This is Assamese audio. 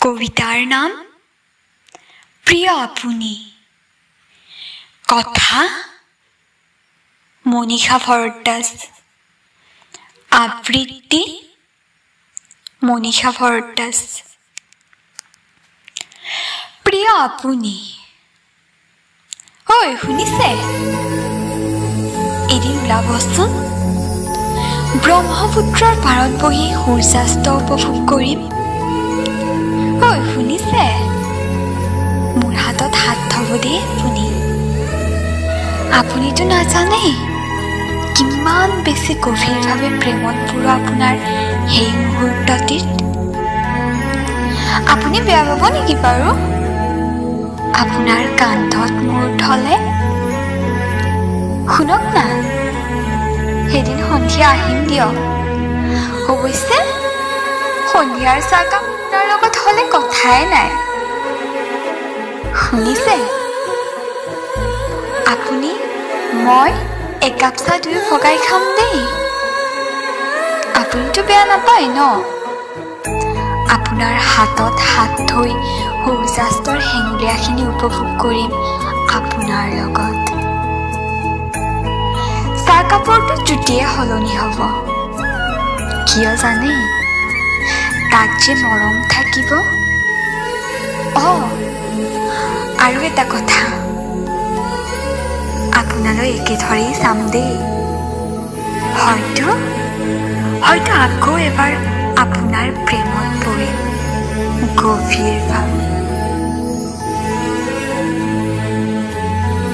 কবিতাৰ নাম প্ৰিয় আপুনি। কথা মনীষা ভৰদ্বাজ। আবৃত্তি মনীষা ভৰদ্বাজ। প্ৰিয় আপুনি। ঐ শুনিছে? এদিন ওলাবচোন, ব্ৰহ্মপুত্ৰৰ পাৰত বহি সূৰ্যাস্ত উপভোগ কৰিম। ঐ শুনিছে? মোৰ হাতত হাত থব দেই আপুনি। আপুনিতো নাজানে কিমান বেছি গভীৰভাৱে প্ৰেমত পৰো আপোনাৰ সেই মুহূৰ্তটিত। আপুনি বেয়া পাব নেকি বাৰু আপোনাৰ কান্ধত মূৰ থলে? শুনক না, সেইদিন সন্ধিয়া আহিম দিয়ক। অৱশ্যে সন্ধিয়াৰ চাহকাপ আপোনাৰ লগত হলে কথাই নাই। শুনিছে? আপুনি মই একাপ চাহ দুয়ো ভগাই খাম দেই। আপুনিতো বেয়া নাপায় ন? আপোনাৰ হাতত হাত থৈ সূৰ্যাস্তৰ হেঙুলীয়াখিনি উপভোগ কৰিম আপোনাৰ লগত। চাহকাপৰটো জুতিয়ে সলনি হ'ব। কিয় জানে? তাত যে মৰম থাকিব। আৰু এটা কথা, আপোনালৈ একেধৰেই চাম দেই। হয়তো আকৌ এবাৰ আপোনাৰ প্ৰেমত পৰিম গভীৰভাৱে।